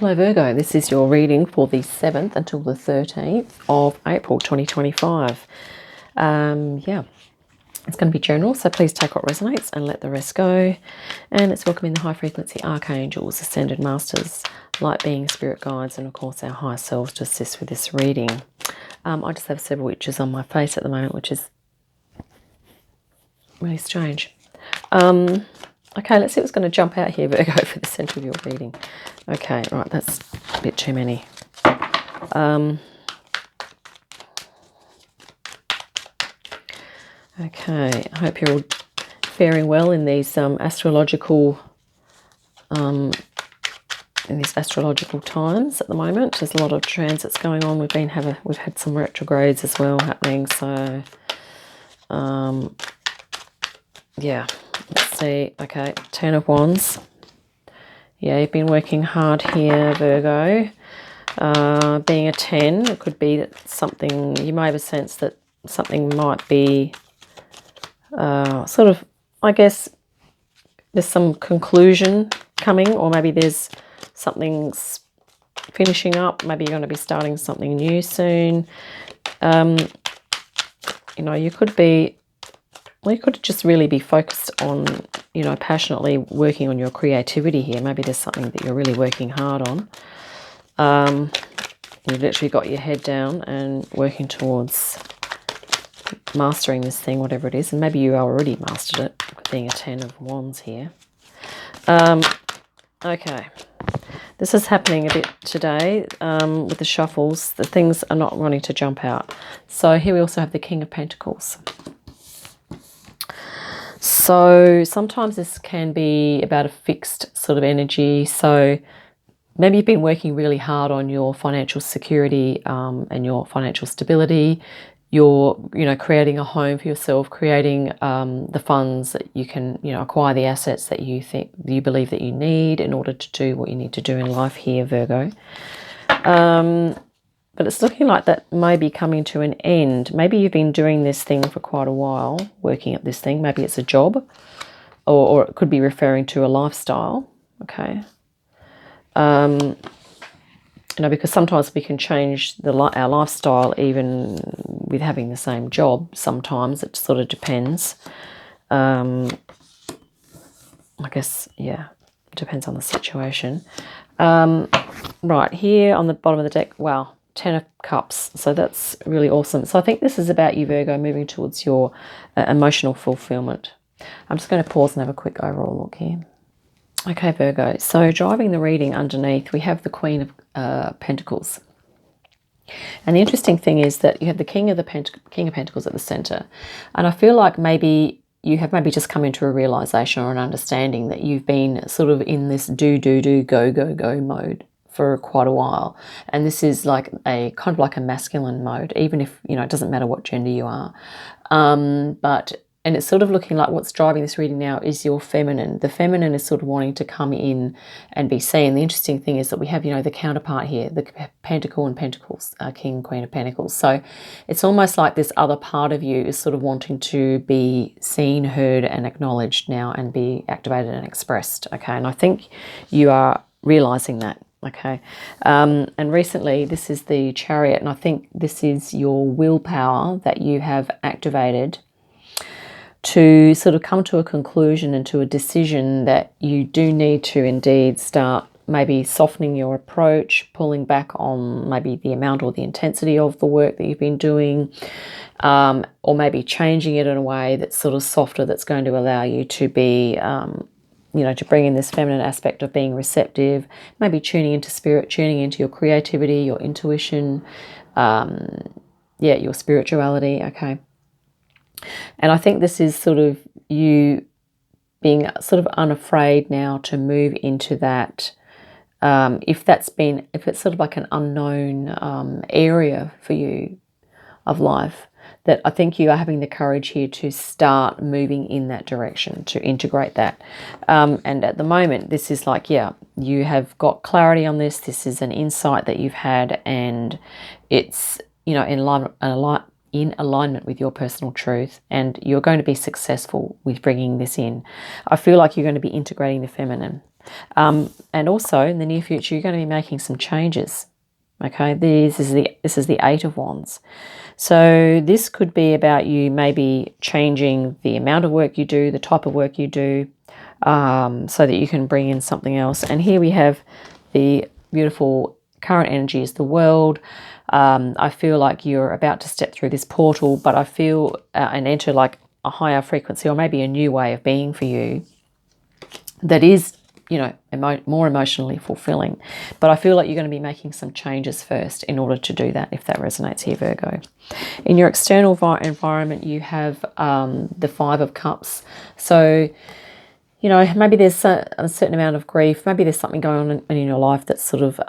Hello Virgo, this is your reading for the 7th until the 13th of April 2025. Yeah, it's going to be general, so please take what resonates and let the rest go. And it's welcoming the high frequency archangels, ascended masters, light beings, spirit guides, and of course our higher selves to assist with this reading. I just have several itches on my face at the moment, which is really strange. Okay, let's see what's going to jump out here, Virgo, for the centre of your reading. Okay, right, that's a bit too many. Okay, I hope you're all faring well in these astrological times at the moment. There's a lot of transits going on. We've had some retrogrades as well happening. So, yeah. Let's see. Okay, 10 of Wands. Yeah, you've been working hard here, Virgo. Being a 10, it could be that something, you may have a sense that something might be sort of, I guess, there's some conclusion coming, or maybe there's something finishing up. Maybe you're going to be starting something new soon. You know, you could be, well, you could just really be focused on, you know, passionately working on your creativity here. Maybe there's something that you're really working hard on. You've literally got your head down and working towards mastering this thing, whatever it is. And maybe you already mastered it, being a 10 of Wands here. Okay. This is happening a bit today with the shuffles. The things are not wanting to jump out. So here we also have the King of Pentacles. So sometimes this can be about a fixed sort of energy. So maybe you've been working really hard on your financial security and your financial stability. You're, you know, creating a home for yourself, creating the funds that you can, you know, acquire the assets that you believe that you need in order to do what you need to do in life here, Virgo. But it's looking like that may be coming to an end. Maybe you've been doing this thing for quite a while, working at this thing. Maybe it's a job, or it could be referring to a lifestyle. Okay. You know, because sometimes we can change our lifestyle even with having the same job. Sometimes it sort of depends. I guess, yeah, it depends on the situation. Right, here on the bottom of the deck, wow, 10 of Cups. So that's really awesome. So I think this is about you, Virgo, moving towards your emotional fulfillment. I'm just going to pause and have a quick overall look here. Okay, Virgo. So driving the reading underneath, we have the Queen of Pentacles. And the interesting thing is that you have the King of Pentacles at the center. And I feel like maybe you have just come into a realization or an understanding that you've been sort of in this do, go mode for quite a while. And this is like a kind of like a masculine mode, even if, you know, it doesn't matter what gender you are. And it's sort of looking like what's driving this reading now is your feminine. The feminine is sort of wanting to come in and be seen. The interesting thing is that we have, you know, the counterpart here, the Pentacle and Pentacles, King, Queen of Pentacles. So it's almost like this other part of you is sort of wanting to be seen, heard, and acknowledged now and be activated and expressed. Okay, and I think you are realizing that. Okay, and recently this is the Chariot, and I think this is your willpower that you have activated to sort of come to a conclusion and to a decision that you do need to indeed start maybe softening your approach, pulling back on maybe the amount or the intensity of the work that you've been doing, or maybe changing it in a way that's sort of softer, that's going to allow you to be, you know, to bring in this feminine aspect of being receptive, maybe tuning into spirit, tuning into your creativity, your intuition, your spirituality, okay? And I think this is sort of you being sort of unafraid now to move into that, if it's sort of like an unknown area for you of life, that I think you are having the courage here to start moving in that direction, to integrate that. And at the moment, this is like, yeah, you have got clarity on this. This is an insight that you've had, and it's, you know, in alignment with your personal truth, and you're going to be successful with bringing this in. I feel like you're going to be integrating the feminine. And also in the near future, you're going to be making some changes. Okay, this is the Eight of Wands. So this could be about you maybe changing the amount of work you do, the type of work you do, so that you can bring in something else. And here we have the beautiful current energy is the World. I feel like you're about to step through this portal, but I feel and enter like a higher frequency or maybe a new way of being for you that is, you know, more emotionally fulfilling. But I feel like you're going to be making some changes first in order to do that, if that resonates here, Virgo. In your external environment, you have the Five of Cups. So, you know, maybe there's a certain amount of grief. Maybe there's something going on in your life that's sort of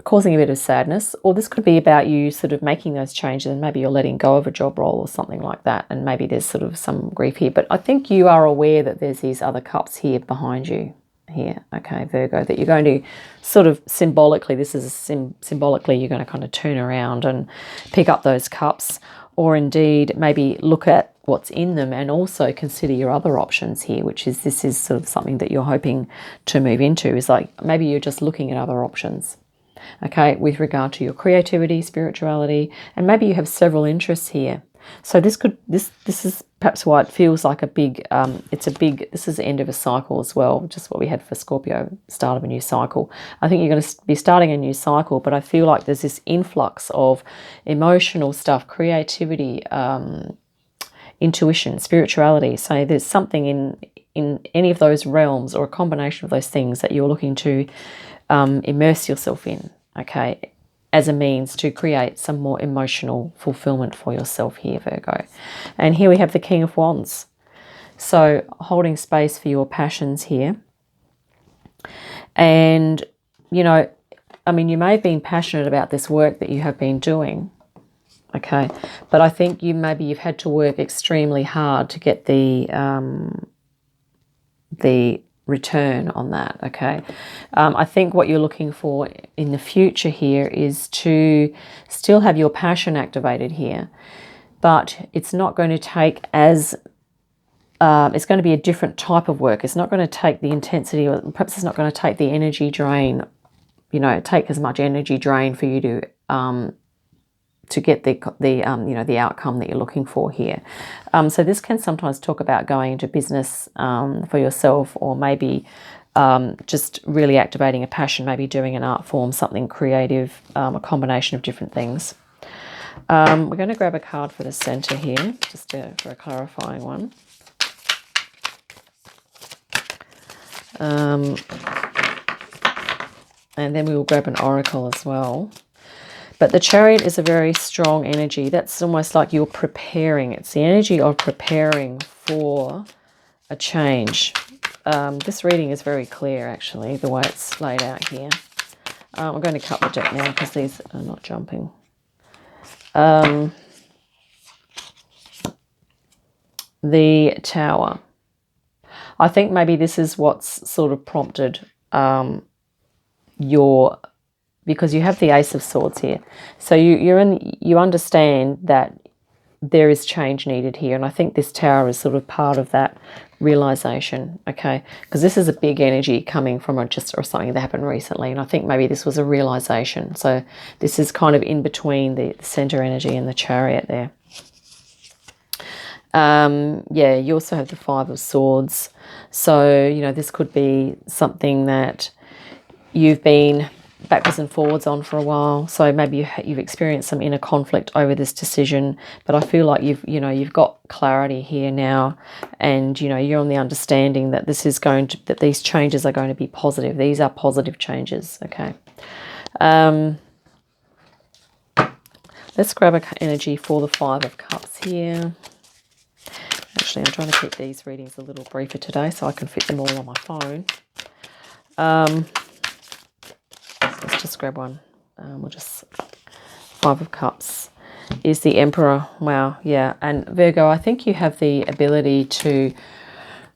causing a bit of sadness. Or this could be about you sort of making those changes and maybe you're letting go of a job role or something like that. And maybe there's sort of some grief here. But I think you are aware that there's these other cups here behind you here, okay, Virgo, that you're going to sort of symbolically, this is symbolically, you're going to kind of turn around and pick up those cups, or indeed maybe look at what's in them and also consider your other options here, which is, this is sort of something that you're hoping to move into, is like maybe you're just looking at other options, okay, with regard to your creativity, spirituality, and maybe you have several interests here. So this is perhaps why it feels like a big, this is the end of a cycle as well, just what we had for Scorpio, start of a new cycle. I think you're going to be starting a new cycle, but I feel like there's this influx of emotional stuff, creativity, intuition, spirituality. So there's something in any of those realms or a combination of those things that you're looking to immerse yourself in, okay, as a means to create some more emotional fulfillment for yourself here, Virgo. And here we have the King of Wands. So holding space for your passions here. And, you know, I mean, you may have been passionate about this work that you have been doing, okay, but I think you've had to work extremely hard to get the return on that, okay. I think what you're looking for in the future here is to still have your passion activated here, but it's not going to take as it's going to be a different type of work. It's not going to take the intensity, or perhaps it's not going to take the energy drain, you know, take as much energy drain for you to get the outcome that you're looking for here. So this can sometimes talk about going into business for yourself, or maybe just really activating a passion, maybe doing an art form, something creative, a combination of different things. We're going to grab a card for the center here, just for a clarifying one. And then we will grab an oracle as well. But the Chariot is a very strong energy. That's almost like you're preparing. It's the energy of preparing for a change. This reading is very clear, actually, the way it's laid out here. I'm going to cut the deck now because these are not jumping. The Tower. I think maybe this is what's sort of prompted because you have the Ace of Swords here. So you understand that there is change needed here. And I think this Tower is sort of part of that realization, okay? Because this is a big energy coming from or something that happened recently. And I think maybe this was a realization. So this is kind of in between the center energy and the Chariot there. Yeah, you also have the Five of Swords. So, you know, this could be something that you've been backwards and forwards on for a while. So maybe you've experienced some inner conflict over this decision, but I feel like you've got clarity here now, and you're on the understanding that that these changes are going to be positive. These are positive changes. Okay. Let's grab an energy for the Five of Cups here. Actually, I'm trying to keep these readings a little briefer today so I can fit them all on my phone. Let's just grab one. Five of Cups is the Emperor. Wow, yeah. And Virgo, I think you have the ability to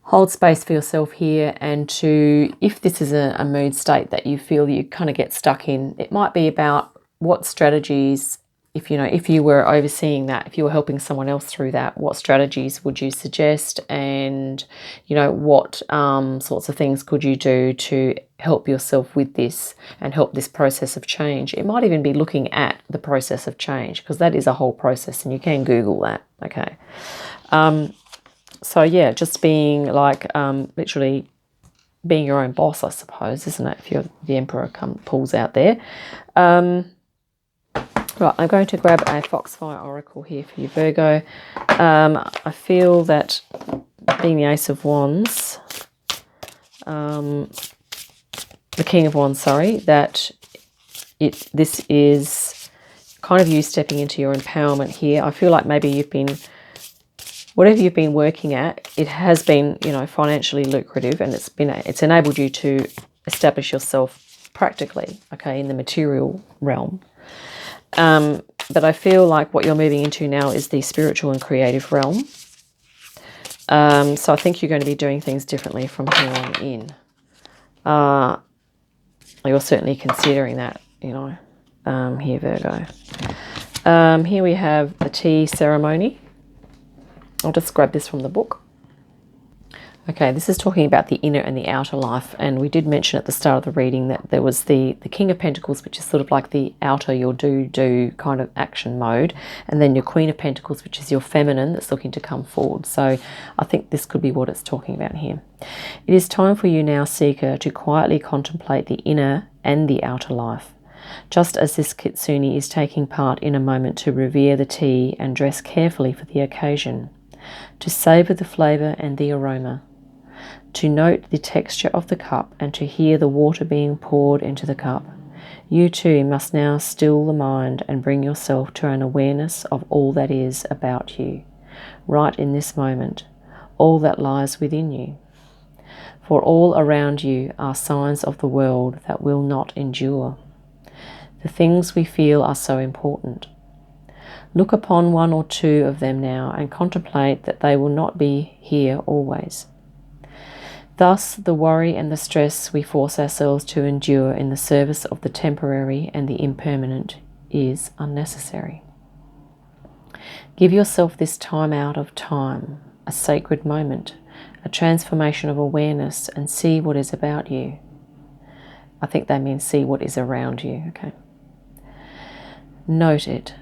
hold space for yourself here, and to, if this is a mood state that you feel you kind of get stuck in, it might be about what strategies if you were overseeing that, if you were helping someone else through that, what strategies would you suggest? And, what sorts of things could you do to help yourself with this and help this process of change? It might even be looking at the process of change, because that is a whole process, and you can Google that. Okay. So yeah, just being like literally being your own boss, I suppose, isn't it? If you're the Emperor pulls out there. Right, I'm going to grab a Foxfire Oracle here for you, Virgo. I feel that being the Ace of Wands, the King of Wands, sorry, that this is kind of you stepping into your empowerment here. I feel like maybe whatever you've been working at, it has been, financially lucrative, and it's enabled you to establish yourself practically, okay, in the material realm. But I feel like what you're moving into now is the spiritual and creative realm. So I think you're going to be doing things differently from here on in. You're certainly considering that, here, Virgo. Here we have the tea ceremony. I'll just grab this from the book. Okay, this is talking about the inner and the outer life, and we did mention at the start of the reading that there was the King of Pentacles, which is sort of like the outer, your do kind of action mode, and then your Queen of Pentacles, which is your feminine that's looking to come forward. So I think this could be what it's talking about here. It is time for you now, Seeker, to quietly contemplate the inner and the outer life. Just as this Kitsune is taking part in a moment to revere the tea and dress carefully for the occasion, to savour the flavour and the aroma, to note the texture of the cup and to hear the water being poured into the cup. You too must now still the mind and bring yourself to an awareness of all that is about you, right in this moment, all that lies within you. For all around you are signs of the world that will not endure. The things we feel are so important. Look upon one or two of them now and contemplate that they will not be here always. Thus, the worry and the stress we force ourselves to endure in the service of the temporary and the impermanent is unnecessary. Give yourself this time out of time, a sacred moment, a transformation of awareness, and see what is about you. I think they mean see what is around you, okay? Note it.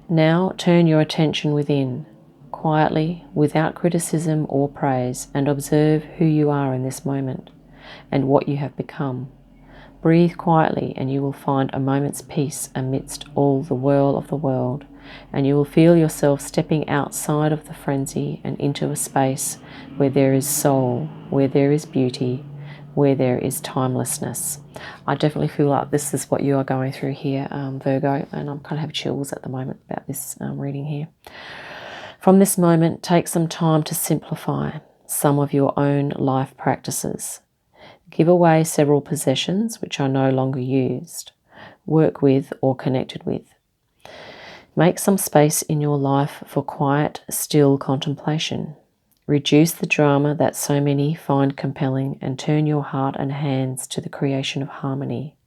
Now turn your attention within, quietly, without criticism or praise, and observe who you are in this moment and what you have become. Breathe quietly and you will find a moment's peace amidst all the whirl of the world, and you will feel yourself stepping outside of the frenzy and into a space where there is soul, where there is beauty, where there is timelessness. I definitely feel like this is what you are going through here, Virgo, and I'm kind of have chills at the moment about this reading here. From this moment, take some time to simplify some of your own life practices. Give away several possessions which are no longer used, work with, or connected with. Make some space in your life for quiet, still contemplation. Reduce the drama that so many find compelling and turn your heart and hands to the creation of harmony,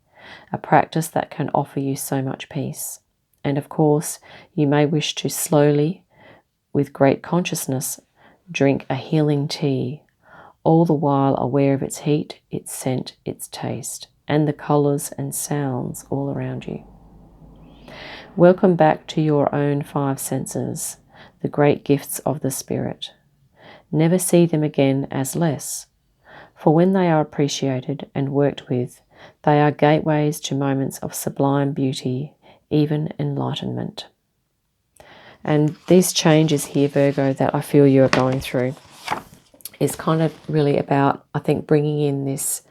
a practice that can offer you so much peace. And of course, you may wish to slowly, with great consciousness, drink a healing tea, all the while aware of its heat, its scent, its taste, and the colours and sounds all around you. Welcome back to your own five senses, the great gifts of the spirit. Never see them again as less, for when they are appreciated and worked with, they are gateways to moments of sublime beauty, even enlightenment. And these changes here, Virgo, that I feel you are going through is kind of really about, I think, bringing in this,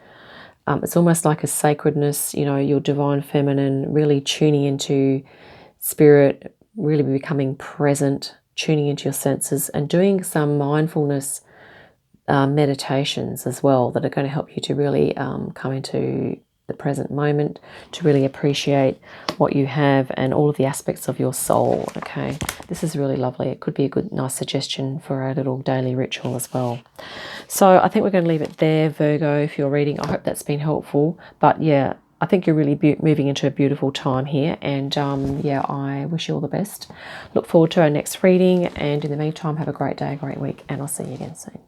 it's almost like a sacredness, your divine feminine, really tuning into spirit, really becoming present, tuning into your senses, and doing some mindfulness meditations as well that are going to help you to really come into the present moment, to really appreciate what you have and all of the aspects of your soul. Okay, this is really lovely. It could be a good, nice suggestion for a little daily ritual as well. So I think we're going to leave it there, Virgo, if you're reading. I hope that's been helpful. But yeah, I think you're really moving into a beautiful time here. And yeah, I wish you all the best. Look forward to our next reading. And in the meantime, have a great day, a great week. And I'll see you again soon.